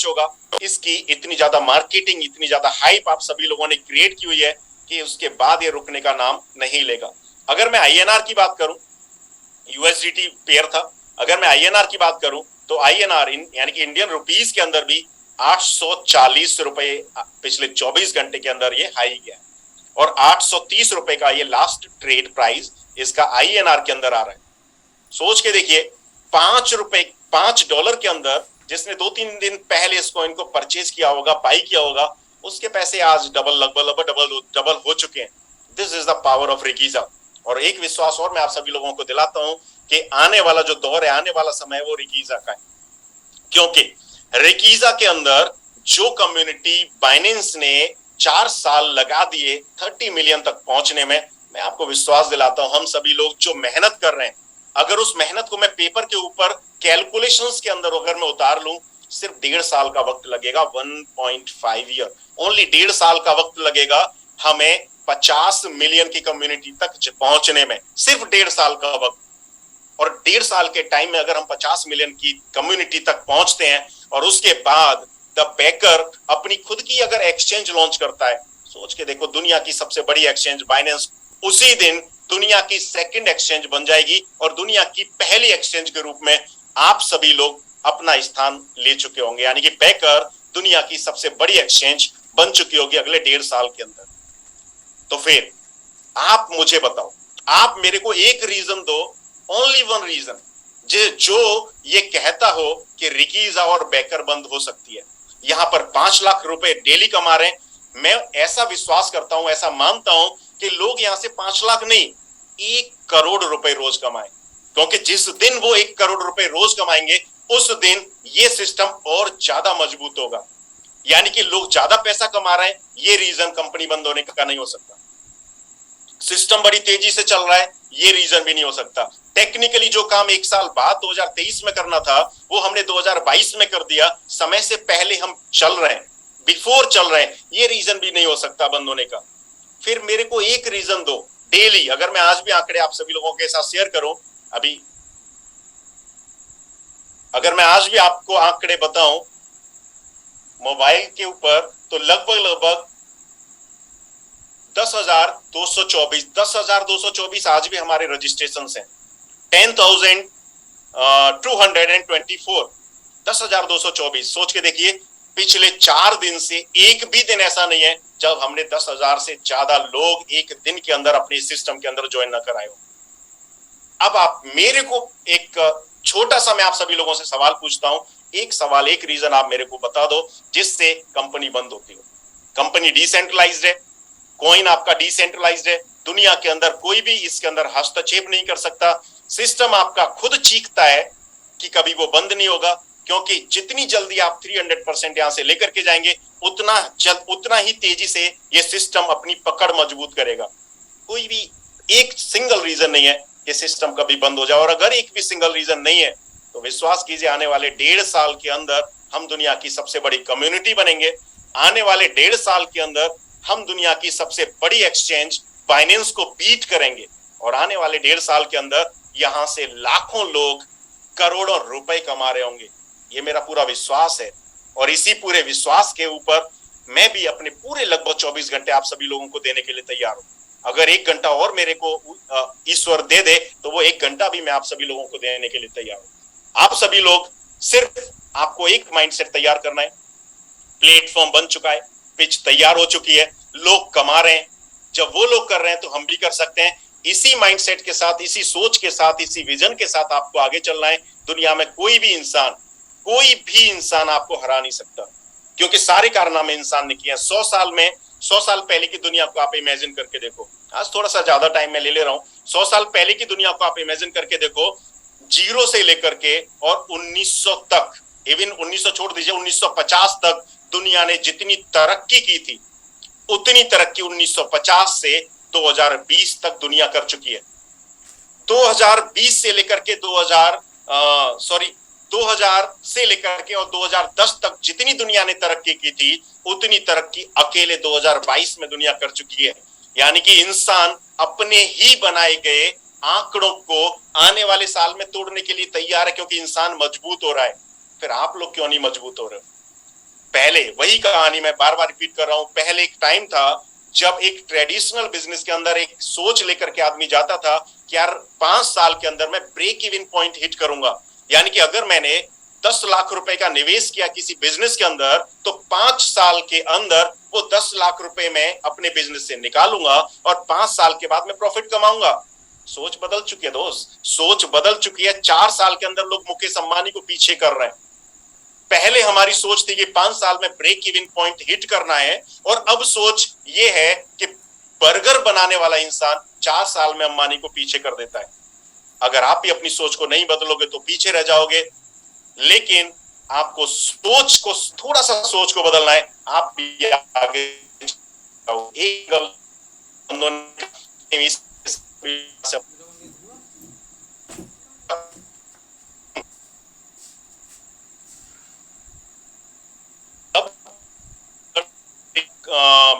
होगा, इसकी इतनी ज्यादा मार्केटिंग, इतनी ज्यादा हाइप आप सभी लोगों ने क्रिएट की हुई है कि उसके बाद ये रुकने का नाम नहीं लेगा। अगर मैं आईएनआर की बात करूं, यूएसडीटी पेयर था, अगर मैं आईएनआर की बात करूं तो आईएनआर यानी कि इंडियन रुपीस के अंदर भी 840 रुपए पिछले 24 घंटे के अंदर ये हाई गया और 830 रुपए का ये लास्ट ट्रेड प्राइस इसका आईएनआर के अंदर आ रहा है। सोच के देखिए, $5 के अंदर जिसने 2-3 दिन पहले इस कॉइन को परचेज किया होगा, बाई किया होगा, उसके पैसे आज लगभग डबल हो चुके हैं। This is the power of रिकीजा। और एक विश्वास और मैं आप सभी लोगों को दिलाता हूं कि आने वाला जो दौर है, आने वाला समय वो रिकीजा का है, क्योंकि रिकीजा के अंदर जो कम्युनिटी बाइनेंस ने 4 साल लगा दिए 30 मिलियन तक पहुंचने में, मैं आपको विश्वास दिलाता हूं हम सभी लोग जो मेहनत कर रहे हैं, अगर उस मेहनत को मैं पेपर के ऊपर कैलकुलेशंस के अंदर अगर मैं उतार लूं, सिर्फ 1.5 साल का वक्त लगेगा, 1.5 ईयर, ओनली 1.5 साल का वक्त लगेगा हमें 50 मिलियन की कम्युनिटी तक पहुंचने में, सिर्फ 1.5 साल का वक्त। और 1.5 साल के टाइम में अगर हम 50 मिलियन की कम्युनिटी तक पहुंचते हैं और उसके बाद द बेकर अपनी खुद की अगर एक्सचेंज लॉन्च करता है, सोच के देखो, दुनिया की सबसे बड़ी एक्सचेंज बाइनेंस उसी दिन दुनिया की सेकंड एक्सचेंज बन जाएगी और दुनिया की पहली एक्सचेंज के रूप में आप सभी लोग अपना स्थान ले चुके होंगे, यानी कि बेकर दुनिया की सबसे बड़ी एक्सचेंज बन चुकी होगी अगले 1.5 साल के अंदर। तो फिर आप मुझे बताओ, आप मेरे को एक रीजन दो, ओनली वन रीजन, जो ये कहता हो कि रिकीजा और बेकर बंद हो सकती है। यहां पर 5 लाख रुपए डेली कमा रहे हैं। मैं ऐसा विश्वास करता हूं, ऐसा मानता हूं कि लोग यहां से 5 लाख नहीं, 1 करोड़ रुपए रोज कमाएं, क्योंकि जिस दिन वो 1 करोड़ रुपए रोज कमाएंगे उस दिन ये सिस्टम और ज्यादा मजबूत होगा। यानी कि लोग ज्यादा पैसा कमा रहे हैं, ये रीजन कंपनी बंद होने का नहीं हो सकता। सिस्टम बड़ी तेजी से चल रहा है, ये रीजन भी नहीं हो सकता। टेक्निकली जो काम 1 साल बाद 2023 में करना था वो हमने 2022 में कर दिया, समय से पहले हम चल रहे हैं, बिफोर चल रहे हैं, ये रीजन भी नहीं हो सकता बंद होने का। फिर मेरे को एक रीजन दो डेली, अगर मैं आज भी आंकड़े आप सभी लोगों के साथ शेयर करूं, अभी अगर मैं आज भी आपको आंकड़े बताऊं मोबाइल के ऊपर, तो लगभग 10,224 आज भी हमारे रजिस्ट्रेशन हैं, 10,224, 10,224। सोच के देखिए, पिछले 4 दिन से एक भी दिन ऐसा नहीं है जब हमने 10,000 से ज्यादा लोग एक दिन के अंदर अपने सिस्टम के अंदर ज्वाइन न कराए हो। अब आप मेरे को एक छोटा सा मैं आप सभी लोगों से सवाल पूछता हूं, एक सवाल, एक रीजन आप मेरे को बता दो जिससे कंपनी बंद होती हो। कंपनी डिसेंट्रलाइज्ड है, कॉइन आपका डिसेंट्रलाइज्ड है, दुनिया के अंदर कोई भी इसके अंदर हस्तक्षेप नहीं कर सकता, सिस्टम आपका खुद चीखता है कि कभी वो बंद नहीं होगा, क्योंकि जितनी जल्दी आप 300% यहां से लेकर के जाएंगे उतना ही तेजी से ये सिस्टम अपनी पकड़ मजबूत करेगा। कोई भी एक सिंगल रीजन नहीं है कि सिस्टम कभी बंद हो जाए, और अगर एक भी सिंगल रीजन नहीं है तो विश्वास कीजिए आने वाले 1.5 साल के अंदर हम दुनिया की सबसे बड़ी कम्युनिटी बनेंगे। आने वाले 1.5 साल के अंदर हम दुनिया की सबसे बड़ी एक्सचेंज बाइनेंस को बीट करेंगे, और आने वाले 1.5 साल के अंदर यहां से लाखों लोग करोड़ों रुपए कमा रहे होंगे। ये मेरा पूरा विश्वास है, और इसी पूरे विश्वास के ऊपर मैं भी अपने पूरे लगभग 24 घंटे आप सभी लोगों को देने के लिए तैयार हूं। अगर 1 घंटा और मेरे को ईश्वर दे दे तो वो 1 घंटा भी मैं आप सभी लोगों को देने के लिए तैयार हूं। आप सभी लोग, सिर्फ आपको एक माइंडसेट तैयार करना है। प्लेटफॉर्म बन चुका है, पिच तैयार हो चुकी है, लोग कमा रहे हैं, जब वो लोग कर रहे हैं तो हम भी कर सकते हैं। इसी माइंडसेट के साथ, इसी सोच के साथ, इसी विजन के साथ आपको आगे चलना है। दुनिया में कोई भी इंसान आपको हरा नहीं सकता, क्योंकि सारे कारनामे इंसान ने किए हैं। 100 साल पहले की दुनिया को आप इमेजिन करके देखो, आज थोड़ा सा ज्यादा टाइम मैं ले रहा हूं। 100 साल पहले की दुनिया को आप इमेजिन करके देखो, 0 से लेकर के और 1900 तक, इवन 1900 छोड़ दीजिए, 1950 तक दुनिया ने जितनी तरक्की की थी उतनी तरक्की 1950 से 2020 तक दुनिया कर चुकी है। 2020 से लेकर के 2000 से लेकर के और 2010 तक जितनी दुनिया ने तरक्की की थी उतनी तरक्की अकेले 2022 में दुनिया कर चुकी है। यानी कि इंसान अपने ही बनाए गए आंकड़ों को आने वाले साल में तोड़ने के लिए तैयार है, क्योंकि इंसान मजबूत हो रहा है। फिर आप लोग क्यों नहीं मजबूत हो रहे हो? पहले वही कहानी मैं बार बार रिपीट कर रहा हूं, पहले एक टाइम था जब एक ट्रेडिशनल बिजनेस के अंदर एक सोच लेकर के आदमी जाता था कि यार 5 साल के अंदर मैं ब्रेक इवन पॉइंट हिट करूंगा, यानी कि अगर मैंने 10 लाख रुपए का निवेश किया किसी बिजनेस के अंदर तो 5 साल के अंदर वो 10 लाख रुपए मैं अपने बिजनेस से निकालूंगा और 5 साल के बाद मैं प्रॉफिट कमाऊंगा। सोच बदल चुकी है दोस्त, सोच बदल चुकी है। 4 साल के अंदर लोग मुकेश अंबानी को पीछे कर रहे हैं। पहले हमारी सोच थी कि 5 साल में ब्रेक इवन पॉइंट हिट करना है, और अब सोच ये है कि बर्गर बनाने वाला इंसान 4 साल में अंबानी को पीछे कर देता है। अगर आप भी अपनी सोच को नहीं बदलोगे तो पीछे रह जाओगे, लेकिन आपको सोच को थोड़ा सा सोच को बदलना है, आप भी आगे एक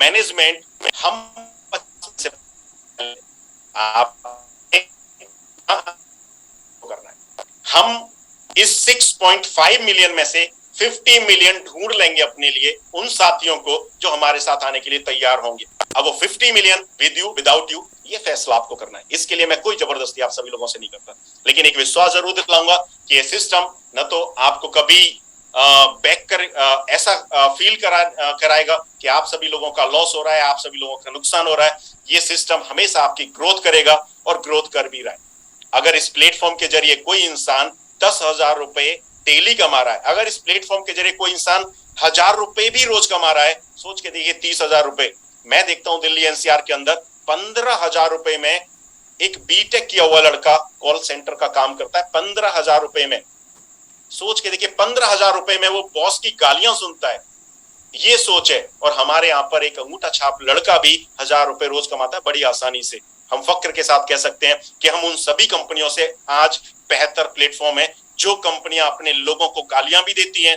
मैनेजमेंट हम आप करना है, हम इस 6.5 मिलियन में से 50 मिलियन ढूंढ लेंगे अपने लिए, उन साथियों को जो हमारे साथ आने के लिए तैयार होंगे। अब वो 50 million with you without you, ये फैसला आपको करना है। इसके लिए मैं कोई जबरदस्ती आप सभी लोगों से नहीं करता, लेकिन एक विश्वास जरूर दिलाऊंगा कि ये सिस्टम न तो आपको कभी बैक कर ऐसा फील कराएगा कि आप सभी लोगों का लॉस हो रहा है, आप सभी लोगों का नुकसान हो रहा है। ये सिस्टम हमेशा आपकी ग्रोथ करेगा और ग्रोथ कर भी रहा है। अगर इस प्लेटफॉर्म के जरिए कोई इंसान 10,000 रुपए डेली कमा रहा है, अगर इस प्लेटफॉर्म के जरिए कोई इंसान 1,000 रुपए भी रोज कमा रहा है, सोच के देखिए 30,000 रुपए। मैं देखता हूं दिल्ली एनसीआर के अंदर 15,000 रुपए में एक बीटेक किया हुआ लड़का कॉल सेंटर का काम करता है, 15,000 रुपए में। सोच के देखिए 15,000 रुपए में वो बॉस की गालियां सुनता है। ये सोच है। और हमारे यहाँ पर एक अंगूठा छाप लड़का भी 1,000 रुपए रोज कमाता है बड़ी आसानी से। हम फक्र के साथ कह सकते हैं कि हम उन सभी कंपनियों से आज बेहतर प्लेटफॉर्म है, जो कंपनियां अपने लोगों को गालियां भी देती हैं।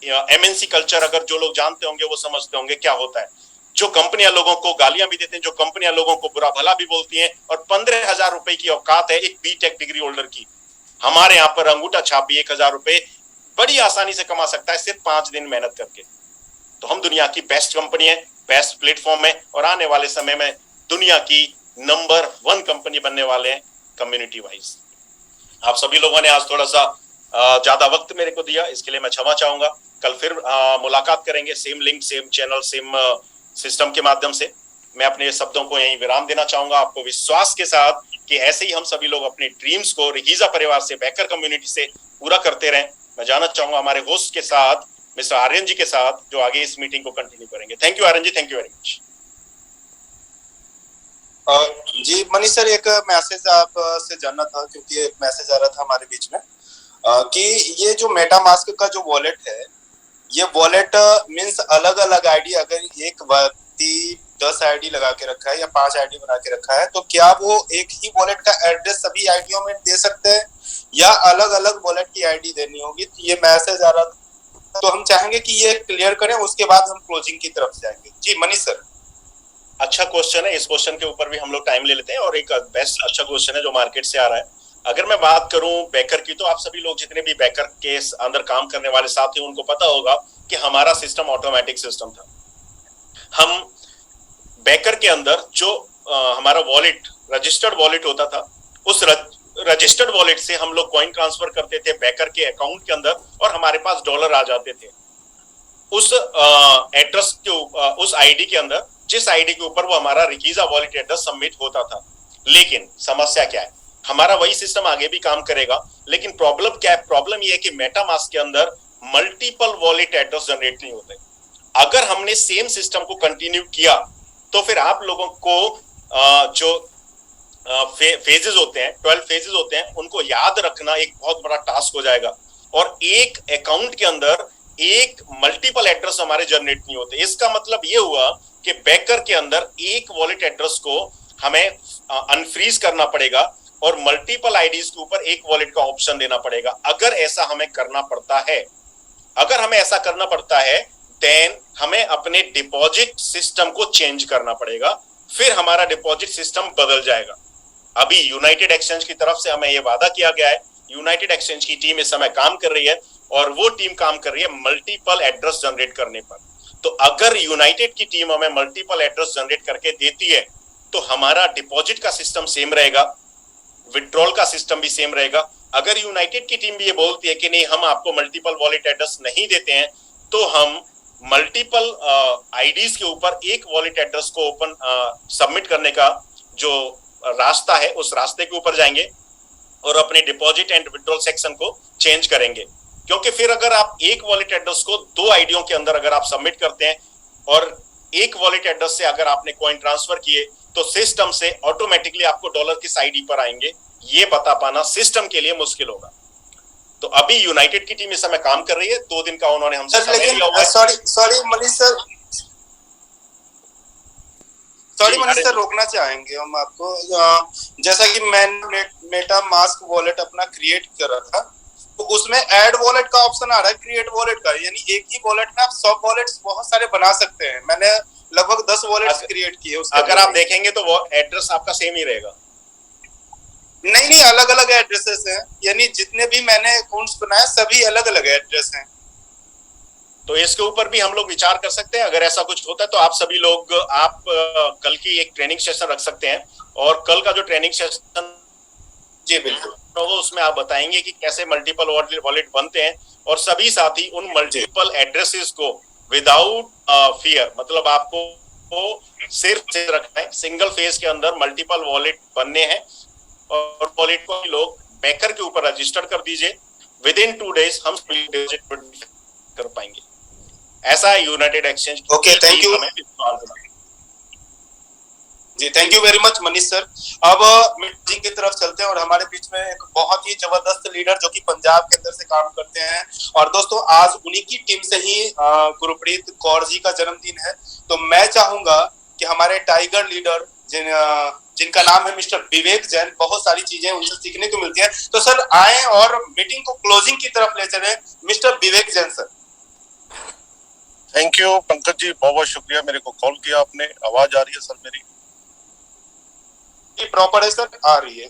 एमएनसी कल्चर अगर जो लोग जानते होंगे वो समझते होंगे क्या होता है। जो कंपनियां लोगों को गालियां भी देते हैं, जो कंपनियां लोगों को बुरा भला भी बोलती हैं, और 15,000 रुपए की औकात है एक बीटेक डिग्री होल्डर की। हमारे यहाँ पर अंगूठा छाप भी 1,000 रुपए बड़ी आसानी से कमा सकता है सिर्फ 5 दिन मेहनत करके। तो हम दुनिया की बेस्ट कंपनी है, बेस्ट प्लेटफॉर्म है, और आने वाले समय में दुनिया की नंबर 1 कंपनी बनने वाले हैं कम्युनिटी वाइज। आप सभी लोगों ने आज थोड़ा सा ज्यादा वक्त मेरे को दिया, इसके लिए मैं क्षमा चाहूंगा। कल फिर मुलाकात करेंगे, same link, same channel, same system के माध्यम से। मैं अपने शब्दों को यहीं विराम देना चाहूंगा, आपको विश्वास के साथ कि ऐसे ही हम सभी लोग अपने ड्रीम्स को रिकीजा परिवार से, बैकर कम्युनिटी से पूरा करते रहें। मैं जाना चाहूंगा हमारे होस्ट के साथ, मिस्टर आर्यन जी के साथ, जो आगे इस मीटिंग को कंटिन्यू करेंगे। Thank you Aryan ji, thank you very much. जी मनीष सर, एक मैसेज आप से जानना था, क्योंकि एक मैसेज आ रहा था हमारे बीच में कि ये जो मेटामास्क का जो वॉलेट है, ये वॉलेट मींस अलग अलग आईडी, अगर एक व्यक्ति 10 आईडी लगा के रखा है या 5 आईडी बना के रखा है, तो क्या वो एक ही वॉलेट का एड्रेस सभी आईडियों में दे सकते हैं या अलग अलग वॉलेट की आईडी देनी होगी? तो ये मैसेज आ रहा था, तो हम चाहेंगे कि ये क्लियर करें, उसके बाद हम क्लोजिंग की तरफ जाएंगे। जी मनीष सर। अच्छा क्वेश्चन है, इस क्वेश्चन के ऊपर भी हम लोग टाइम ले लेते हैं, और एक बेस्ट अच्छा क्वेश्चन है जो मार्केट से आ रहा है। अगर मैं बात करूं बैकर की, तो आप सभी लोग जितने भी बैकर के अंदर काम करने वाले साथी, उनको पता होगा कि हमारा सिस्टम ऑटोमेटिक सिस्टम था। हम बैकर के अंदर जो हमारा वॉलेट, रजिस्टर्ड वॉलेट होता था, उस रजिस्टर्ड वॉलेट से हम लोग कॉइन ट्रांसफर करते थे बैकर के अकाउंट के अंदर, और हमारे पास डॉलर आ जाते थे उस एड्रेस के, उस आईडी के अंदर, जिस आईडी के ऊपर वो हमारा रिकीजा वॉलेट एड्रेस सबमिट होता था। लेकिन समस्या क्या है, हमारा वही सिस्टम आगे भी काम करेगा, लेकिन प्रॉब्लम क्या है? प्रॉब्लम ये है कि मेटामास्क के अंदर मल्टीपल वॉलेट एड्रेस जनरेट नहीं होते। अगर हमने सेम सिस्टम को कंटिन्यू किया तो फिर आप लोगों को जो फेजेस होते हैं, 12 फेजेस होते हैं, उनको याद रखना एक बहुत बड़ा टास्क हो जाएगा। और एक अकाउंट के अंदर एक मल्टीपल एड्रेस हमारे जनरेट नहीं होते। इसका मतलब ये हुआ कि बैकर के अंदर एक वॉलेट एड्रेस को हमें अनफ्रीज करना पड़ेगा और मल्टीपल आईडीज के ऊपर एक वॉलेट का ऑप्शन देना पड़ेगा। अगर ऐसा हमें करना पड़ता है, अगर हमें ऐसा करना पड़ता है, देन हमें अपने डिपॉजिट सिस्टम को चेंज करना पड़ेगा, फिर हमारा डिपॉजिट सिस्टम बदल जाएगा। अभी यूनाइटेड एक्सचेंज की तरफ से हमें यह वादा किया गया है, यूनाइटेड एक्सचेंज की टीम इस समय काम कर रही है, और वो टीम काम कर रही है मल्टीपल एड्रेस जनरेट करने पर। तो अगर यूनाइटेड की टीम हमें मल्टीपल एड्रेस जनरेट करके देती है तो हमारा डिपॉजिट का सिस्टम सेम रहेगा, विड्रॉल का सिस्टम भी सेम रहेगा। अगर यूनाइटेड की टीम भी ये बोलती है कि नहीं हम आपको मल्टीपल वॉलेट एड्रेस नहीं देते हैं, तो हम मल्टीपल आईडीज के ऊपर एक वॉलेट एड्रेस को ओपन सबमिट करने का जो रास्ता है उस रास्ते के ऊपर जाएंगे और अपने डिपॉजिट एंड विड्रॉल सेक्शन को चेंज करेंगे। क्योंकि फिर अगर आप एक वॉलेट एड्रेस को दो आईडियों के अंदर अगर आप सबमिट करते हैं और एक वॉलेट एड्रेस से अगर आपने कॉइन ट्रांसफर किए तो सिस्टम से ऑटोमेटिकली आपको डॉलर किस आईडी पर आएंगे ये बता पाना सिस्टम के लिए मुश्किल होगा। तो अभी यूनाइटेड की टीम इस समय काम कर रही है, 2 दिन का उन्होंने हमसे समय लिया हुआ है। सॉरी मनीष सर रोकना चाहेंगे हम आपको। जैसा कि मैंने मेटा मास्क वॉलेट अपना क्रिएट करा था तो उसमें ऐड वॉलेट का ऑप्शन आ रहा है क्रिएट वॉलेट का, यानी एक ही वॉलेट में आप सब वॉलेट्स बहुत सारे बना सकते हैं। मैंने लगभग 10 वॉलेट्स क्रिएट किए। अगर आप देखेंगे तो वो एड्रेस आपका सेम ही रहेगा। नहीं अलग अलग एड्रेसेस हैं, यानी जितने भी मैंने अकाउंट्स बनाए सभी अलग अलग एड्रेस हैं। तो इसके ऊपर भी हम लोग विचार कर सकते हैं। अगर ऐसा कुछ होता है तो आप सभी लोग आप कल की एक ट्रेनिंग सेशन रख सकते हैं और कल का जो ट्रेनिंग सेशन जी बिल्कुल तो उसमें आप बताएंगे कि कैसे मल्टीपल वॉलेट बनते हैं और सभी साथी उन मल्टीपल एड्रेसेस को विदाउट फियर, मतलब आपको सिर्फ रखना है सिंगल फेज के अंदर मल्टीपल वॉलेट बनने हैं और वॉलेट को लोग बैकर के ऊपर रजिस्टर कर दीजिए। विद इन 2 डेज हम डिपॉजिट कर पाएंगे। ऐसा united exchange. Okay thank you जी, thank you very much Manish sir. अब मीटिंग की तरफ चलते हैं और हमारे बीच में एक बहुत ही जबरदस्त लीडर जो कि पंजाब के अंदर से काम करते हैं और दोस्तों आज उन्हीं की टीम से ही गुरप्रीत कौर जी का जन्मदिन है। तो मैं चाहूंगा कि हमारे टाइगर लीडर जिनका नाम है मिस्टर विवेक जैन, बहुत सारी चीजें उनसे सीखने को मिलती हैं। तो सर आए और मीटिंग को क्लोजिंग की तरफ ले चले। Mister Vivek Jain sir. Thank you Pankaj ji, बहुत बहुत शुक्रिया मेरे को कॉल किया आपने। आवाज आ रही है सर मेरी? प्रॉपर है सर, आ रही है।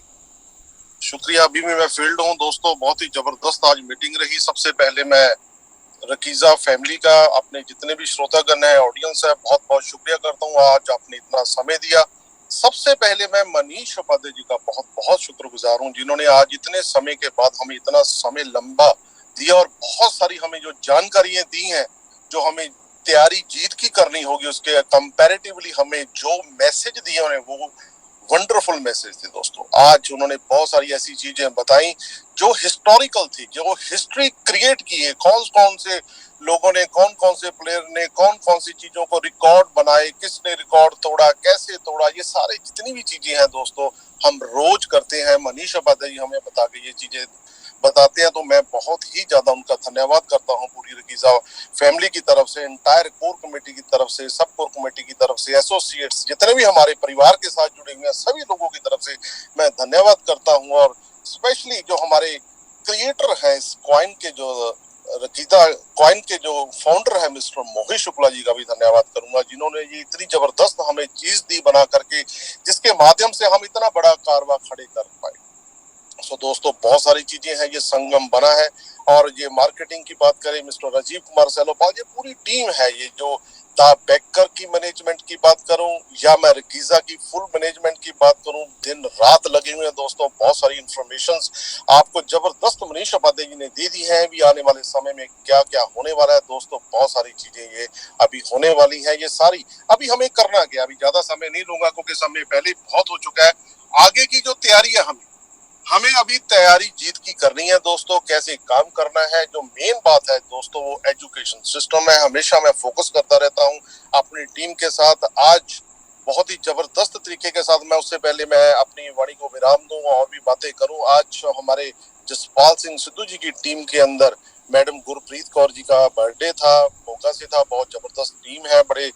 शुक्रिया। अभी भी मैं फील्ड हूँ दोस्तों। बहुत ही जबरदस्त आज मीटिंग रही। सबसे पहले मैं रकीजा फैमिली का, अपने जितने भी श्रोतागण है, ऑडियंस है, बहुत बहुत शुक्रिया करता हूँ आज आपने इतना समय दिया। सबसे पहले मैं मनीष उपाध्याय जी का बहुत बहुत शुक्रगुजार हूँ जिन्होंने आज इतने समय के बाद हमें इतना समय लंबा दिया और बहुत सारी हमें जो जानकारियां दी हैं, जो हमें तैयारी जीत की करनी होगी उसके कंपैरेटिवली हमें जो मैसेज दिए उन्हें वो वंडरफुल मैसेज थे दोस्तों। आज उन्होंने बहुत सारी ऐसी चीजें बताई जो हिस्टोरिकल थी, जो हिस्ट्री क्रिएट की है। कौन कौन से लोगों ने, कौन कौन से प्लेयर ने कौन कौन सी चीजों को रिकॉर्ड बनाए, किसने रिकॉर्ड तोड़ा, कैसे तोड़ा, ये सारी जितनी भी चीजें हैं दोस्तों हम रोज करते हैं। मनीष उपाध्याय जी हमें बता के ये चीजें बताते हैं तो मैं बहुत ही ज्यादा उनका धन्यवाद करता हूं पूरी रकीजा फैमिली की तरफ से, एंटायर कोर कमेटी की तरफ से, सब कोर कमेटी की तरफ से, एसोसिएट्स जितने भी हमारे परिवार के साथ जुड़े हुए हैं सभी लोगों की तरफ से मैं धन्यवाद करता हूं। और स्पेशली जो हमारे क्रिएटर हैं इस कॉइन के, जो रकीजा कॉइन के जो फाउंडर है मिस्टर मोहित शुक्ला जी का भी धन्यवाद करूंगा जिन्होंने ये इतनी जबरदस्त हमें चीज दी बना करके जिसके माध्यम से हम इतना बड़ा कारवा खड़े कर पाए। सो दोस्तों बहुत सारी चीजें हैं, ये संगम बना है। और ये मार्केटिंग की बात करें मिस्टर राजीव कुमार सेलोपाल, ये पूरी टीम है। ये जो द बेकर की मैनेजमेंट की बात करूं या मैं रकीजा की फुल मैनेजमेंट की बात करूं, दिन रात लगे हुए हैं दोस्तों। बहुत सारी इंफॉर्मेशंस आपको जबरदस्त मनीष उपाध्याय जी ने दे दी है। भी आने वाले समय में क्या क्या होने वाला है दोस्तों, बहुत सारी चीजें ये अभी होने वाली है। ये सारी अभी हमें करना क्या, अभी ज्यादा समय नहीं लूंगा क्योंकि समय पहले बहुत हो चुका है। आगे की जो तैयारी है हमें अभी तैयारी जीत की करनी है दोस्तों। कैसे काम करना है, जो मेन बात है दोस्तों वो एजुकेशन सिस्टम है। हमेशा मैं फोकस करता रहता हूं अपनी टीम के साथ। आज बहुत ही जबरदस्त तरीके के साथ मैं उससे पहले मैं अपनी वाणी को विराम दूं और भी बातें करूं। आज हमारे जसपाल सिंह सिद्धू जी की टीम के अंदर मैडम गुरप्रीत कौर जी का बर्थडे था, मोगा से था। बहुत जबरदस्त टीम है, बड़े